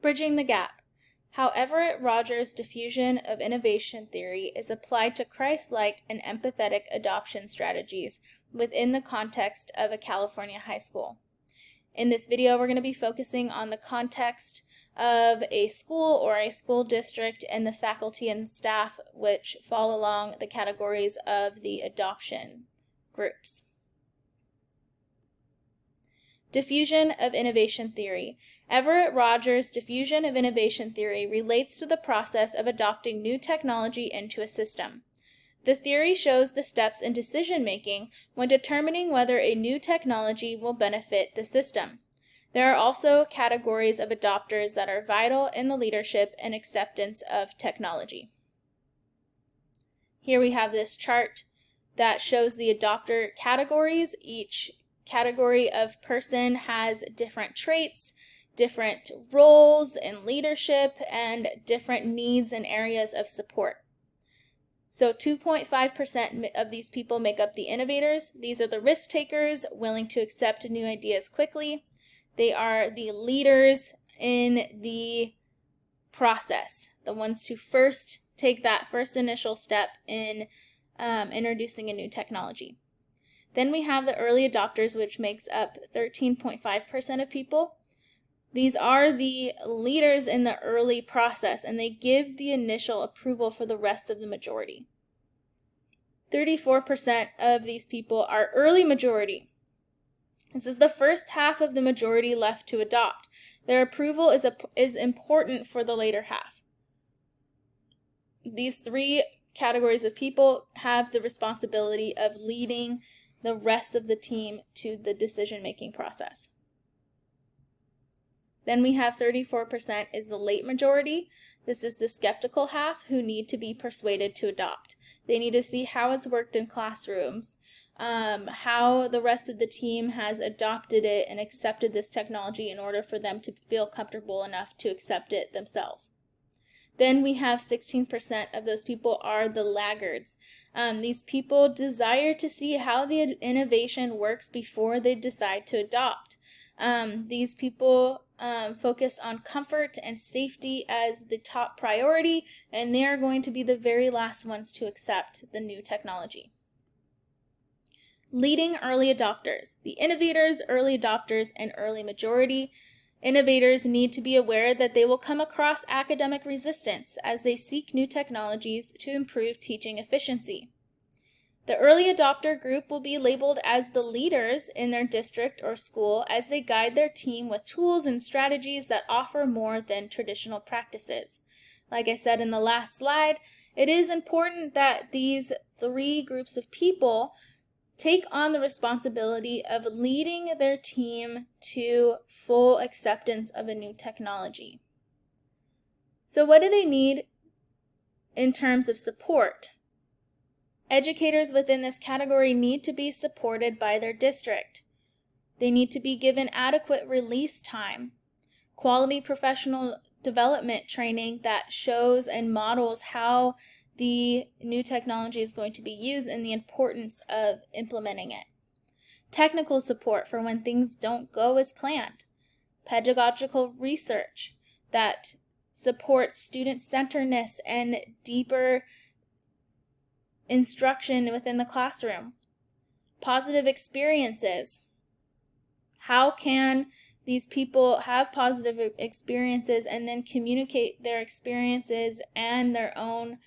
Bridging the gap. How Everett Rogers' diffusion of innovation theory is applied to Christ-like and empathetic adoption strategies within the context of a California high school. In this video, we're going to be focusing on the context of a school or a school district and the faculty and staff which fall along the categories of the adoption groups. Diffusion of innovation theory. Everett Rogers' diffusion of innovation theory relates to the process of adopting new technology into a system. The theory shows the steps in decision-making when determining whether a new technology will benefit the system. There are also categories of adopters that are vital in the leadership and acceptance of technology. Here we have this chart that shows the adopter categories. Each category of person has different traits, different roles in leadership, and different needs and areas of support. So 2.5% of these people make up the innovators. These are the risk takers, willing to accept new ideas quickly. They are the leaders in the process, the ones to first take that first initial step in introducing a new technology. Then we have the early adopters, which makes up 13.5% of people. These are the leaders in the early process, and they give the initial approval for the rest of the majority. 34% of these people are early majority. This is the first half of the majority left to adopt. Their approval is important for the later half. These three categories of people have the responsibility of leading the rest of the team to the decision-making process. Then we have 34% is the late majority. This is the skeptical half who need to be persuaded to adopt. They need to see how it's worked in classrooms, how the rest of the team has adopted it and accepted this technology in order for them to feel comfortable enough to accept it themselves. Then we have 16% of those people are the laggards. These people desire to see how the innovation works before they decide to adopt. These people focus on comfort and safety as the top priority, and they are going to be the very last ones to accept the new technology. Leading early adopters. The innovators, early adopters, and early majority. Innovators need to be aware that they will come across academic resistance as they seek new technologies to improve teaching efficiency. The early adopter group will be labeled as the leaders in their district or school as they guide their team with tools and strategies that offer more than traditional practices. Like I said in the last slide, it is important that these three groups of people take on the responsibility of leading their team to full acceptance of a new technology. So what do they need in terms of support? Educators within this category need to be supported by their district. They need to be given adequate release time, quality professional development training that shows and models how the new technology is going to be used and the importance of implementing it. Technical support for when things don't go as planned. Pedagogical research that supports student-centeredness and deeper instruction within the classroom. Positive experiences. How can these people have positive experiences and then communicate their experiences and their own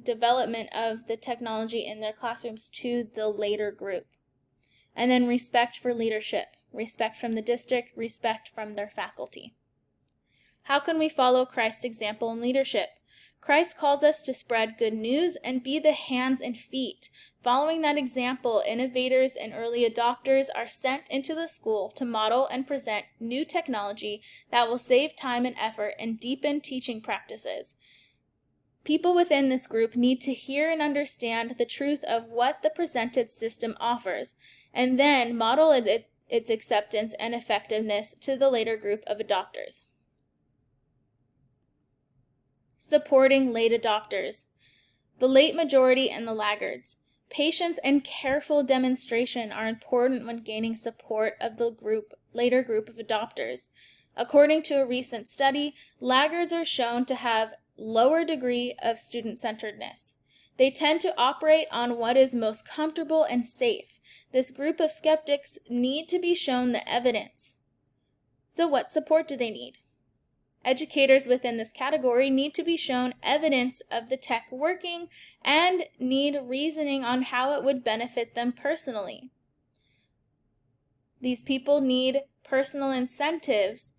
development of the technology in their classrooms to the later group? And then respect for leadership, respect from the district, respect from their faculty. How can we follow Christ's example in leadership? Christ calls us to spread good news and be the hands and feet. Following that example, innovators and early adopters are sent into the school to model and present new technology that will save time and effort and deepen teaching practices. People within this group need to hear and understand the truth of what the presented system offers, and then model its acceptance and effectiveness to the later group of adopters. Supporting late adopters. The late majority and the laggards. Patience and careful demonstration are important when gaining support of the later group of adopters. According to a recent study, laggards are shown to have lower degree of student-centeredness. They tend to operate on what is most comfortable and safe. This group of skeptics need to be shown the evidence. So what support do they need? Educators within this category need to be shown evidence of the tech working and need reasoning on how it would benefit them personally. These people need personal incentives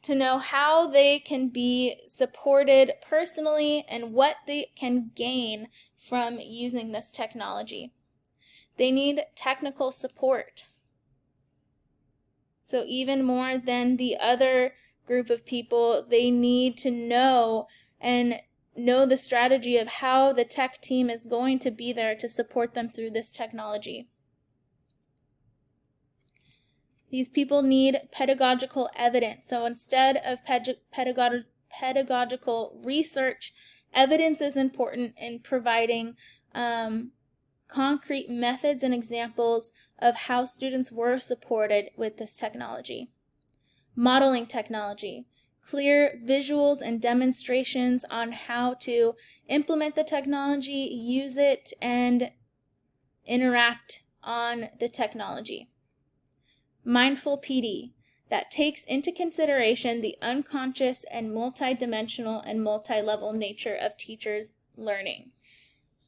to know how they can be supported personally and what they can gain from using this technology. They need technical support. So even more than the other group of people, they need to know the strategy of how the tech team is going to be there to support them through this technology. These people need pedagogical evidence. So instead of pedagogical research, evidence is important in providing concrete methods and examples of how students were supported with this technology. Modeling technology. Clear visuals and demonstrations on how to implement the technology, use it, and interact on the technology. Mindful PD, that takes into consideration the unconscious and multidimensional and multi-level nature of teachers' learning.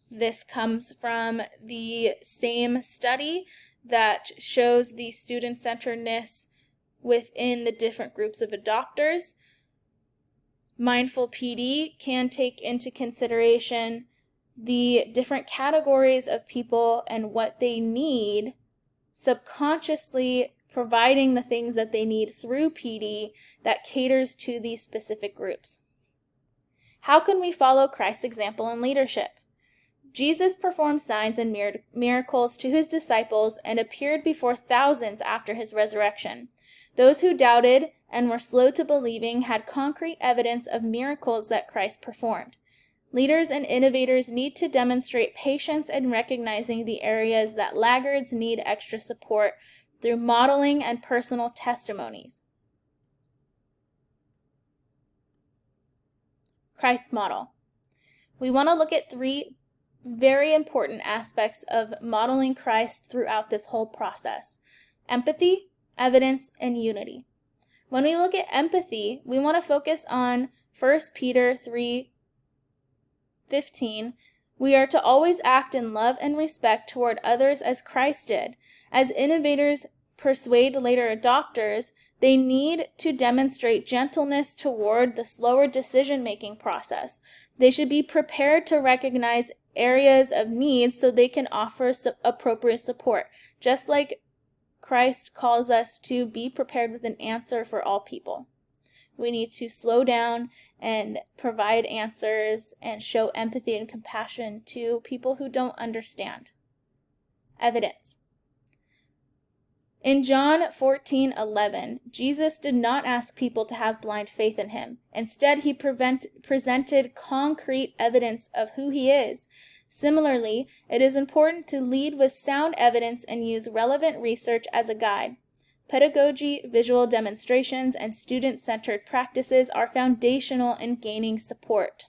This comes from the same study that shows the student-centeredness within the different groups of adopters. Mindful PD can take into consideration the different categories of people and what they need, subconsciously providing the things that they need through PD that caters to these specific groups. How can we follow Christ's example in leadership? Jesus performed signs and miracles to his disciples and appeared before thousands after his resurrection. Those who doubted and were slow to believing had concrete evidence of miracles that Christ performed. Leaders and innovators need to demonstrate patience in recognizing the areas that laggards need extra support through modeling and personal testimonies. Christ's model. We want to look at 3 very important aspects of modeling Christ throughout this whole process: empathy, evidence, and unity. When we look at empathy, we want to focus on 1 Peter 3:15. We are to always act in love and respect toward others as Christ did. As innovators persuade later adopters, they need to demonstrate gentleness toward the slower decision-making process. They should be prepared to recognize areas of need so they can offer appropriate support, just like Christ calls us to be prepared with an answer for all people. We need to slow down and provide answers and show empathy and compassion to people who don't understand. Evidence. In John 14:11, Jesus did not ask people to have blind faith in him. Instead, he presented concrete evidence of who he is. Similarly, it is important to lead with sound evidence and use relevant research as a guide. Pedagogy, visual demonstrations, and student-centered practices are foundational in gaining support.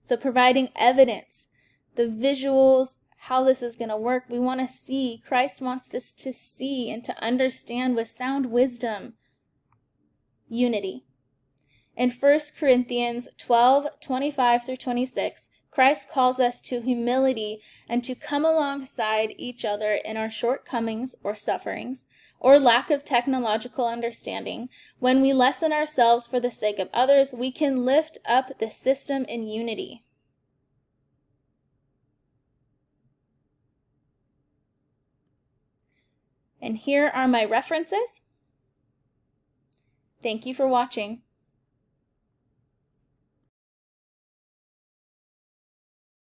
So providing evidence, the visuals, how this is going to work, we want to see. Christ wants us to see and to understand with sound wisdom. Unity. In 1 Corinthians 12:25-26, Christ calls us to humility and to come alongside each other in our shortcomings or sufferings or lack of technological understanding. When we lessen ourselves for the sake of others, we can lift up the system in unity. And here are my references. Thank you for watching.